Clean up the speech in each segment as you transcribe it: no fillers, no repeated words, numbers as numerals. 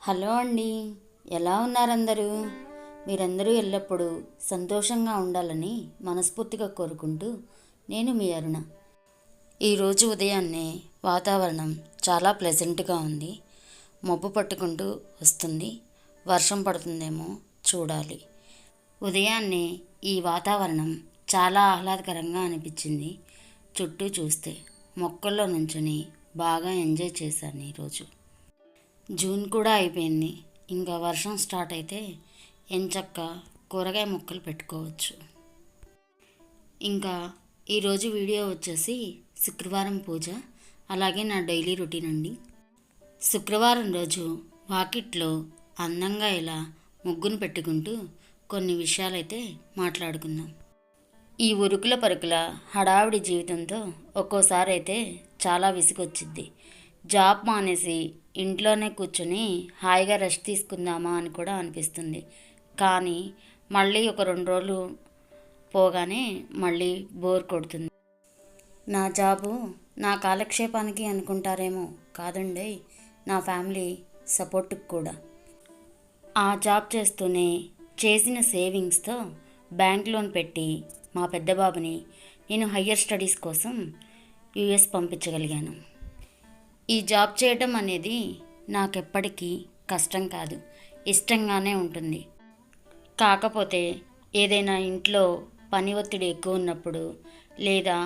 Hello అండి, ఎలా ఉన్నారందరూ? మీరందరూ ఎల్లప్పుడూ సంతోషంగా ఉండాలని మనస్ఫూర్తిగా కోరుకుంటూ నేను మీ అరుణ. ఈరోజు ఉదయాన్నే వాతావరణం చాలా ప్లెజెంట్గా ఉంది. మబ్బు పట్టుకుంటూ వస్తుంది. వర్షం పడుతుందేమో చూడాలి. ఉదయాన్నే ఈ వాతావరణం చాలా ఆహ్లాదకరంగా అనిపించింది. చుట్టూ చూస్తే మొక్కల్లో నుంచుని బాగా ఎంజాయ్ చేశాను ఈరోజు. జూన్ కూడా అయిపోయింది. ఇంకా వర్షం స్టార్ట్ అయితే ఎంచక్కా కూరగాయ మొక్కలు పెట్టుకోవచ్చు. ఇంకా ఈరోజు వీడియో వచ్చేసి శుక్రవారం పూజ, అలాగే నా డైలీ రొటీన్ అండి. శుక్రవారం రోజు వాకిట్లో అందంగా ఇలా ముగ్గును పెట్టుకుంటూ కొన్ని విషయాలైతే మాట్లాడుకుందాం. ఈ ఉరుకుల పరుకుల హడావిడి జీవితంతో ఒక్కోసారి అయితే చాలా విసుగొచ్చిద్ది. జాబ్ మానేసి ఇంట్లోనే కూర్చొని హాయిగా రెస్ట్ తీసుకుందామా అని కూడా అనిపిస్తుంది. కానీ మళ్ళీ ఒక 2 రోజులు పోగానే మళ్ళీ బోర్ కొడుతుంది. నా జాబు నా కాలక్షేపానికి అనుకుంటారేమో, కాదండి, నా ఫ్యామిలీ సపోర్టుకు కూడా. ఆ జాబ్ చేస్తూనే చేసిన సేవింగ్స్తో బ్యాంక్ లోన్ పెట్టి మా పెద్ద బాబుని నేను హయ్యర్ స్టడీస్ కోసం యుఎస్ పంపించగలిగాను. ఈ జాబ్ చేయటం అనేది నాకెప్పటికీ కష్టం కాదు, ఇష్టంగానే ఉంటుంది. కాకపోతే ఏదైనా ఇంట్లో పని ఒత్తిడి ఎక్కువ ఉన్నప్పుడు లేదా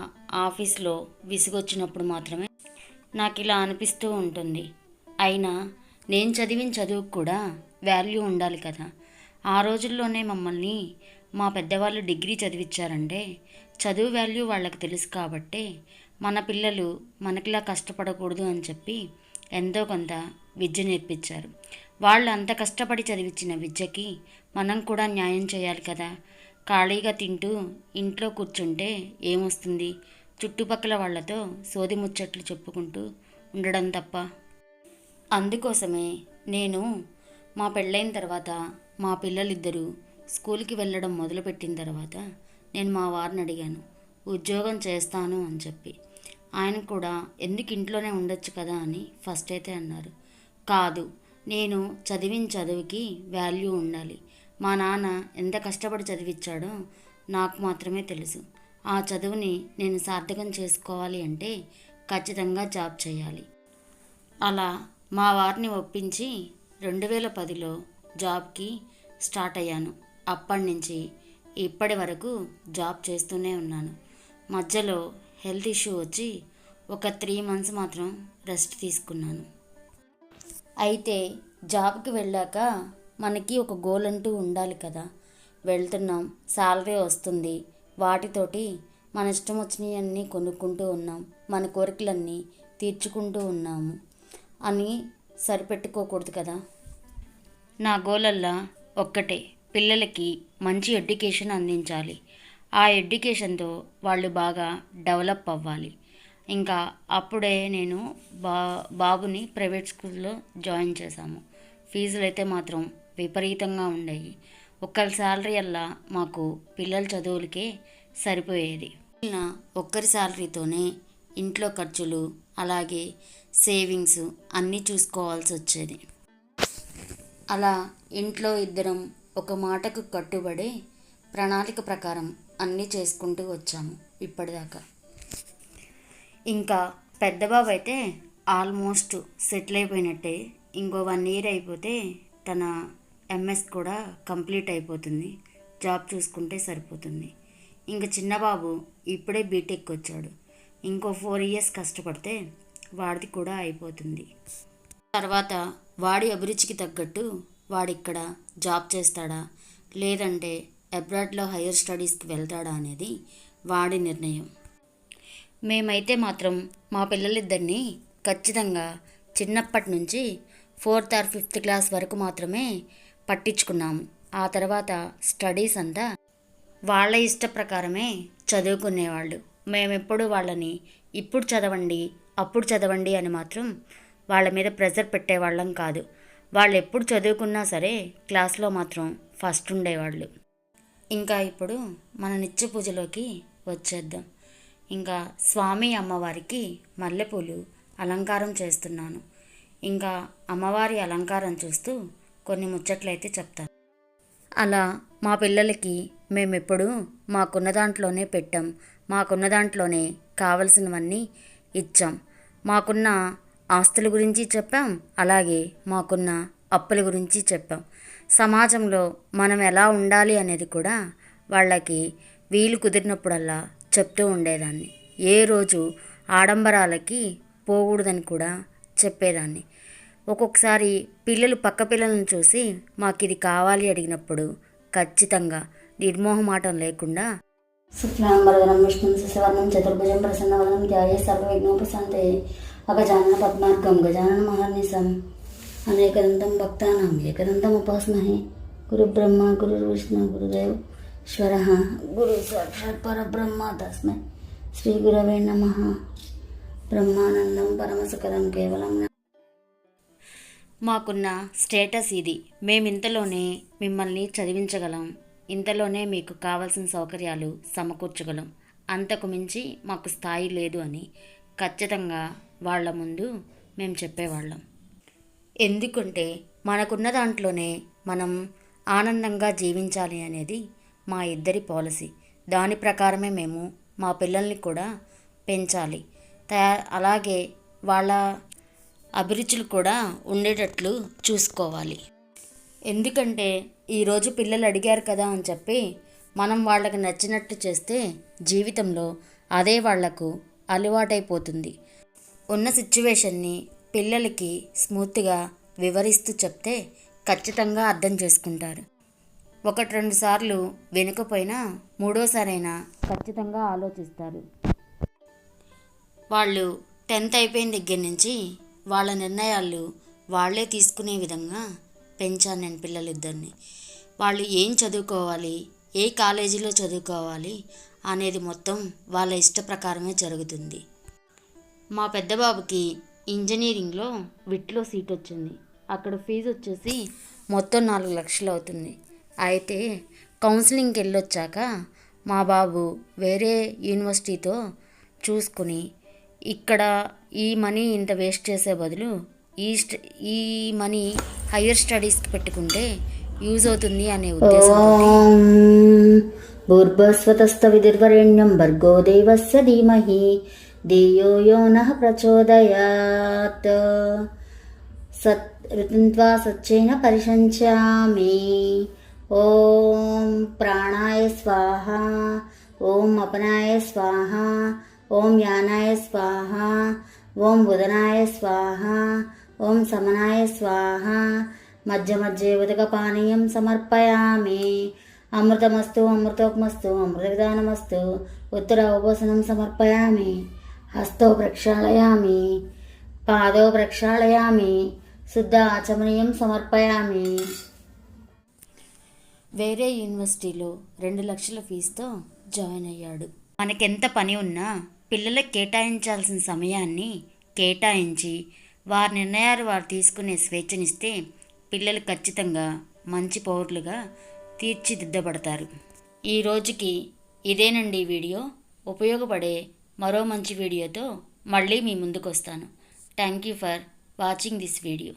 ఆఫీస్లో విసుగొచ్చినప్పుడు మాత్రమే నాకు ఇలా అనిపిస్తూ ఉంటుంది. అయినా నేను చదివిన చదువుకు కూడా వాల్యూ ఉండాలి కదా. ఆ రోజుల్లోనే మమ్మల్ని మా పెద్దవాళ్ళు డిగ్రీ చదివించారంటే చదువు వాల్యూ వాళ్ళకి తెలుసు కాబట్టే మన పిల్లలు మనకిలా కష్టపడకూడదు అని చెప్పి ఎంతో కొంత విద్య నేర్పించారు. వాళ్ళు అంత కష్టపడి చదివించిన విద్యకి మనం కూడా న్యాయం చేయాలి కదా. ఖాళీగా తింటూ ఇంట్లో కూర్చుంటే ఏమొస్తుంది? చుట్టుపక్కల వాళ్ళతో సోది ముచ్చట్లు చెప్పుకుంటూ ఉండడం తప్ప. అందుకోసమే నేను మా పెళ్ళైన తర్వాత మా పిల్లలిద్దరూ స్కూల్కి వెళ్ళడం మొదలుపెట్టిన తర్వాత నేను మా వారిని అడిగాను, ఉద్యోగం చేస్తాను అని చెప్పి. ఆయన కూడా ఎందుకు ఇంట్లోనే ఉండొచ్చు కదా అని ఫస్ట్ అయితే అన్నారు. కాదు, నేను చదివిన చదువుకి వాల్యూ ఉండాలి. మా నాన్న ఎంత కష్టపడి చదివించాడో నాకు మాత్రమే తెలుసు. ఆ చదువుని నేను సార్థకం చేసుకోవాలి అంటే ఖచ్చితంగా జాబ్ చేయాలి. అలా మా వారిని ఒప్పించి 2010లో జాబ్కి స్టార్ట్ అయ్యాను. అప్పటి నుంచి ఇప్పటి వరకు జాబ్ చేస్తూనే ఉన్నాను. మధ్యలో హెల్త్ ఇష్యూ వచ్చి ఒక 3 months మాత్రం రెస్ట్ తీసుకున్నాను. అయితే జాబ్కి వెళ్ళాక మనకి ఒక గోల్ అంటూ ఉండాలి కదా. వెళ్తున్నాం, శాలరీ వస్తుంది, వాటితోటి మన ఇష్టం వచ్చినవన్నీ కొనుక్కుంటూ ఉన్నాం, మన కోరికలన్నీ తీర్చుకుంటూ ఉన్నాము అని సరిపెట్టుకోకూడదు కదా. నా గోలల్లా ఒక్కటే, పిల్లలకి మంచి ఎడ్యుకేషన్ అందించాలి. ఆ ఎడ్యుకేషన్తో వాళ్ళు బాగా డెవలప్ అవ్వాలి. ఇంకా అప్పుడే నేను బాబుని ప్రైవేట్ స్కూల్లో జాయిన్ చేశాము. ఫీజులు అయితే మాత్రం విపరీతంగా ఉండేవి. ఒక్కరి శాలరీ అలా మాకు పిల్లల చదువులకే సరిపోయేది. నా ఒక్కరి శాలరీతోనే ఇంట్లో ఖర్చులు అలాగే సేవింగ్స్ అన్నీ చూసుకోవాల్సి వచ్చేది. అలా ఇంట్లో ఇద్దరం ఒక మాటకు కట్టుబడి ప్రణాళిక ప్రకారం అన్నీ చేసుకుంటూ వచ్చాము ఇప్పటిదాకా. ఇంకా పెద్దబాబు అయితే ఆల్మోస్ట్ సెటిల్ అయిపోయినట్టే. ఇంకో 1 year అయిపోతే తన ఎంఎస్ కూడా కంప్లీట్ అయిపోతుంది. జాబ్ చూసుకుంటే సరిపోతుంది. ఇంకా చిన్నబాబు ఇప్పుడే బీటెక్ వచ్చాడు. ఇంకో 4 years కష్టపడితే వాడిది కూడా అయిపోతుంది. తర్వాత వాడి అభిరుచికి తగ్గట్టు వాడిక్కడ జాబ్ చేస్తాడా లేదంటే అబ్రాడ్లో హయ్యర్ స్టడీస్కి వెళ్తాడా అనేది వాడి నిర్ణయం. మేమైతే మాత్రం మా పిల్లలిద్దరినీ ఖచ్చితంగా చిన్నప్పటి నుంచి 4th or 5th క్లాస్ వరకు మాత్రమే పట్టించుకున్నాము. ఆ తర్వాత స్టడీస్ అంతా వాళ్ళ ఇష్ట ప్రకారమే చదువుకునేవాళ్ళు. మేమెప్పుడు వాళ్ళని ఇప్పుడు చదవండి అప్పుడు చదవండి అని మాత్రం వాళ్ళ మీద ప్రెజర్ పెట్టేవాళ్ళం కాదు. వాళ్ళు ఎప్పుడు చదువుకున్నా సరే క్లాస్లో మాత్రం ఫస్ట్ ఉండేవాళ్ళు. ఇంకా ఇప్పుడు మన నిత్య పూజలోకి వచ్చేద్దాం. ఇంకా స్వామి అమ్మవారికి మల్లెపూలు అలంకారం చేస్తున్నాను. ఇంకా అమ్మవారి అలంకారం చూస్తూ కొన్ని ముచ్చట్లయితే చెప్తాను. అలా మా పిల్లలకి మేమెప్పుడూ మాకున్న దాంట్లోనే పెట్టాం, మాకున్న దాంట్లోనే కావలసినవన్నీ ఇచ్చాం. మాకున్న ఆస్తుల గురించి చెప్పాం, అలాగే మాకున్న అప్పుల గురించి చెప్పాం. సమాజంలో మనం ఎలా ఉండాలి అనేది కూడా వాళ్ళకి వీలు కుదిరినప్పుడల్లా చెప్తూ ఉండేదాన్ని. ఏ రోజు ఆడంబరాలకి పోకూడదని కూడా చెప్పేదాన్ని. ఒక్కొక్కసారి పిల్లలు పక్క పిల్లలను చూసి మాకు ఇది కావాలి అడిగినప్పుడు ఖచ్చితంగా నిర్మోహమాటం లేకుండా శుక్లాంబరధరం విష్ణుం శశివర్ణం చతుర్భుజం ప్రసన్నవదనం ధ్యాయే సర్వవిఘ్నోపశాంతయే అగజానన పద్మార్గం గజానన మహర్నిశం అనేకదంతం భక్తానాం ఏకదంతం ఉపాస్మహే. గురు బ్రహ్మ గురు విష్ణు గురుదేవ్ ఈశ్వర గురు సాక్షాత్ పరబ్రహ్మ తస్మై శ్రీ గురవే నమః. బ్రహ్మానందం పరమసుఖదం కేవలం. మాకున్న స్టేటస్ ఇది. మేమింతలోనే మిమ్మల్ని చదివించగలం, ఇంతలోనే మీకు కావాల్సిన సౌకర్యాలు సమకూర్చగలం, అంతకు మించి మాకు స్థాయి లేదు అని ఖచ్చితంగా వాళ్ళ ముందు మేము చెప్పేవాళ్ళం. ఎందుకంటే మనకున్న దాంట్లోనే మనం ఆనందంగా జీవించాలి అనేది మా ఇద్దరి పాలసీ. దాని ప్రకారమే మేము మా పిల్లల్ని కూడా పెంచాలి. అలాగే వాళ్ళ అభిరుచులు కూడా ఉండేటట్లు చూసుకోవాలి. ఎందుకంటే ఈరోజు పిల్లలు అడిగారు కదా అని చెప్పి మనం వాళ్ళకి నచ్చినట్టు చేస్తే జీవితంలో అదే వాళ్లకు అలవాటైపోతుంది. ఉన్న సిచ్యువేషన్ని పిల్లలకి స్మూత్గా వివరిస్తూ చెప్తే ఖచ్చితంగా అర్థం చేసుకుంటారు. 1-2 సార్లు వినకపోయినా మూడోసారైనా ఖచ్చితంగా ఆలోచిస్తారు. వాళ్ళు 10th అయిపోయిన దగ్గర నుంచి వాళ్ళ నిర్ణయాలు వాళ్ళే తీసుకునే విధంగా పెంచాను నేను పిల్లలిద్దరిని. వాళ్ళు ఏం చదువుకోవాలి, ఏ కాలేజీలో చదువుకోవాలి అనేది మొత్తం వాళ్ళ ఇష్ట ప్రకారమే జరుగుతుంది. మా పెద్ద బాబుకి ఇంజనీరింగ్లో విట్లో సీట్ వచ్చింది. అక్కడ ఫీజు వచ్చేసి మొత్తం 4 లక్షలు అవుతుంది. అయితే కౌన్సిలింగ్కి వెళ్ళొచ్చాక మా బాబు వేరే యూనివర్సిటీతో చూసుకుని ఇక్కడ ఈ మనీ ఇంత వేస్ట్ చేసే బదులు ఈ మనీ హయ్యర్ స్టడీస్కి పెట్టుకుంటే యూజ్ అవుతుంది అనే ఉద్దేశంతో భూర్భస్వతస్తవిదుర్వరేణ్యం భర్గో దేవస్య ధీమహి ధియో యో నః ప్రచోదయాత్ ఋత్వా సచ్చేన పరిశంచామి. ఓం ప్రాణాయ స్వాహ, ఓం అపనాయ స్వాహ, ఓం యానాయ స్వాహ, ఓం ఉదనాయ స్వాహ, ఓం సమనాయ స్వాహ. మధ్య మధ్య ఉదకపానీయం సమర్పయామి. అమృతమస్తు అమృతోపమస్తు అమృతవిధానమస్తు. ఉత్తర ఉపసనం సమర్పయామి. హస్తో ప్రక్షాళయామి, పాదో ప్రక్షాళయామి, శుద్ధ ఆచమనీయం సమర్పయామి. వేరే యూనివర్సిటీలో 2 లక్షల ఫీజుతో జాయిన్ అయ్యాడు. మనకెంత పని ఉన్నా పిల్లలకు కేటాయించాల్సిన సమయాన్ని కేటాయించి వారి నిర్ణయాలు వారు తీసుకునే స్వేచ్ఛనిస్తే పిల్లలు ఖచ్చితంగా మంచి పౌరులుగా తీర్చిదిద్దబడతారు. ఈ రోజుకి ఇదేనండి వీడియో. ఉపయోగపడే మరో మంచి వీడియోతో మళ్ళీ మీ ముందుకు వస్తాను. Thank you for watching this video.